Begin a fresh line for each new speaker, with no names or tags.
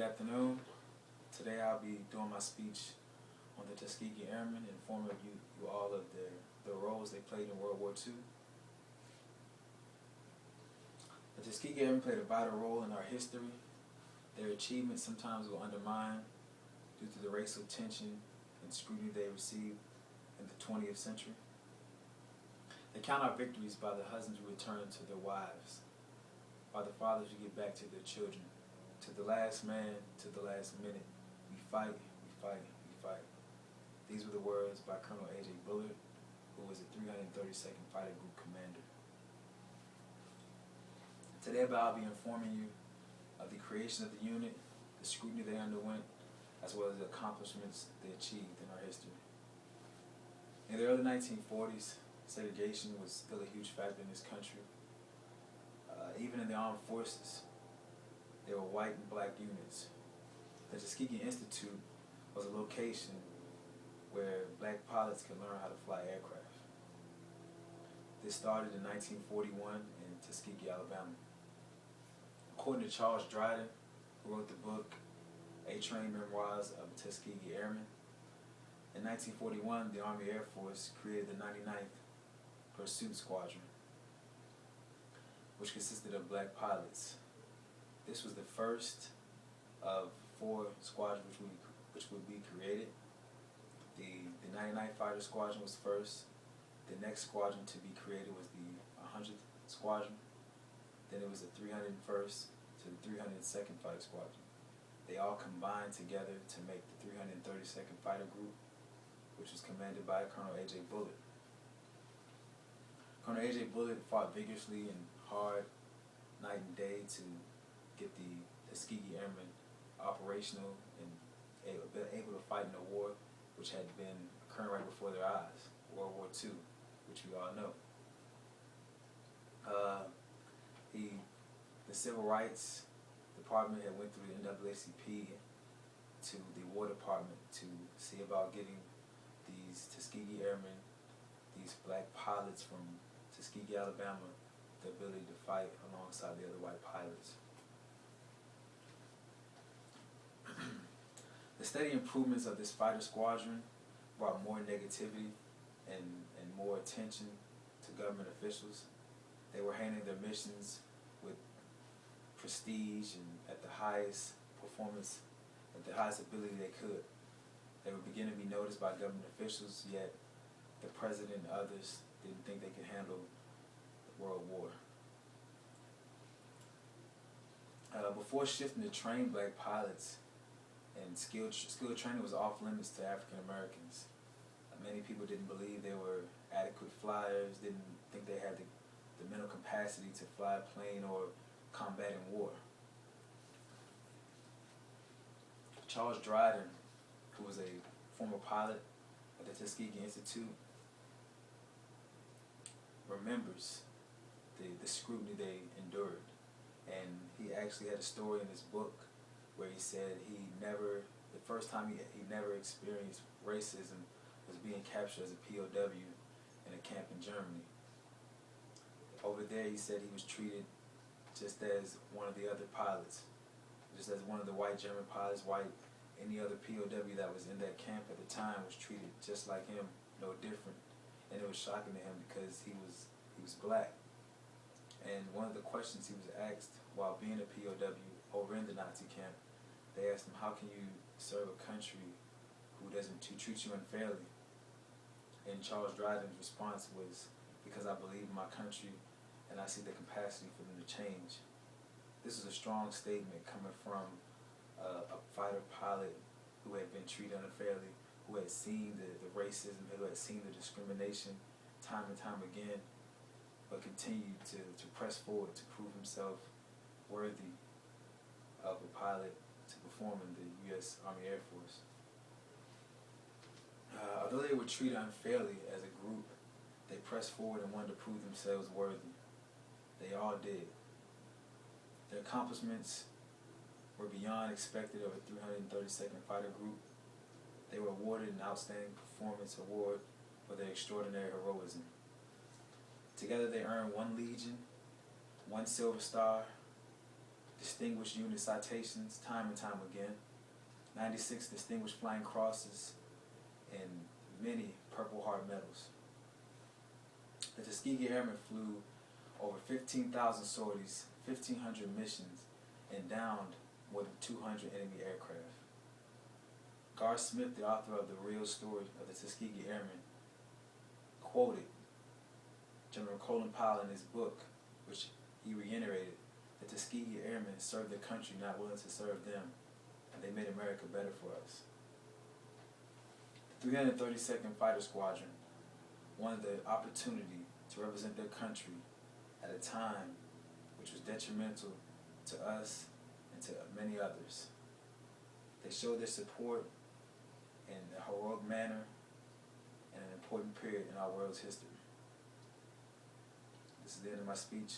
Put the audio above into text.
afternoon. Today I'll be doing my speech on the Tuskegee Airmen, informing you all of the roles they played in World War II. The Tuskegee Airmen played a vital role in our history. Their achievements sometimes were undermined due to the racial tension and scrutiny they received in the 20th century. They count our victories by the husbands who return to their wives, by the fathers who get back to their children, to the last man, to the last minute. We fight, we fight, we fight. These were the words by Colonel A.J. Bullard, who was the 332nd Fighter Group Commander. Today I'll be informing you of the creation of the unit, the scrutiny they underwent, as well as the accomplishments they achieved in our history. In the early 1940s, segregation was still a huge factor in this country. Even in the armed forces, there were white and black units. The Tuskegee Institute was a location where black pilots could learn how to fly aircraft. This started in 1941 in Tuskegee, Alabama. According to Charles Dryden, who wrote the book A Train Memoirs of the Tuskegee Airmen, in 1941, the Army Air Force created the 99th Pursuit Squadron, which consisted of black pilots. This was the first of 4 squadrons which would be created. The 99th Fighter Squadron was first. The next squadron to be created was the 100th Squadron. Then it was the 301st to the 302nd Fighter Squadron. They all combined together to make the 332nd Fighter Group, which was commanded by Colonel A.J. Bullard. Colonel A.J. Bullard fought vigorously and hard, night and day, to get the Tuskegee Airmen operational and able to fight in a war which had been occurring right before their eyes, World War II, which we all know. The Civil Rights Department had went through the NAACP to the War Department to see about getting these Tuskegee Airmen, these black pilots from Tuskegee, Alabama, the ability to fight alongside the other white pilots. The steady improvements of this fighter squadron brought more negativity and more attention to government officials. They were handling their missions with prestige and at the highest performance, at the highest ability they could. They were beginning to be noticed by government officials, yet the president and others didn't think they could handle the World War. Before shifting to train black pilots, and skilled training was off limits to African Americans. Many people didn't believe they were adequate flyers, didn't think they had the mental capacity to fly a plane or combat in war. Charles Dryden, who was a former pilot at the Tuskegee Institute, remembers the scrutiny they endured. And he actually had a story in his book where he said the first time he never experienced racism was being captured as a POW in a camp in Germany. Over there, he said he was treated just as one of the other pilots, just as one of the white German pilots, any other POW that was in that camp at the time was treated just like him, no different. And it was shocking to him because he was black. And one of the questions he was asked while being a POW over in the Nazi camp, they asked him, how can you serve a country who treats you unfairly? And Charles Dryden's response was, because I believe in my country and I see the capacity for them to change. This is a strong statement coming from a fighter pilot who had been treated unfairly, who had seen the racism, who had seen the discrimination time and time again, but continued to press forward to prove himself worthy of a pilot to perform in the U.S. Army Air Force. Although they were treated unfairly as a group, they pressed forward and wanted to prove themselves worthy. They all did. Their accomplishments were beyond expected of a 332nd Fighter Group. They were awarded an Outstanding Performance Award for their extraordinary heroism. Together they earned 1 Legion, 1 Silver Star, distinguished unit citations time and time again, 96 distinguished flying crosses, and many Purple Heart medals. The Tuskegee Airmen flew over 15,000 sorties, 1,500 missions, and downed more than 200 enemy aircraft. Gar Smith, the author of The Real Story of the Tuskegee Airmen, quoted General Colin Powell in his book, which he reiterated, the Tuskegee Airmen served the country not willing to serve them, and they made America better for us. The 332nd Fighter Squadron wanted the opportunity to represent their country at a time which was detrimental to us and to many others. They showed their support in a heroic manner in an important period in our world's history. This is the end of my speech.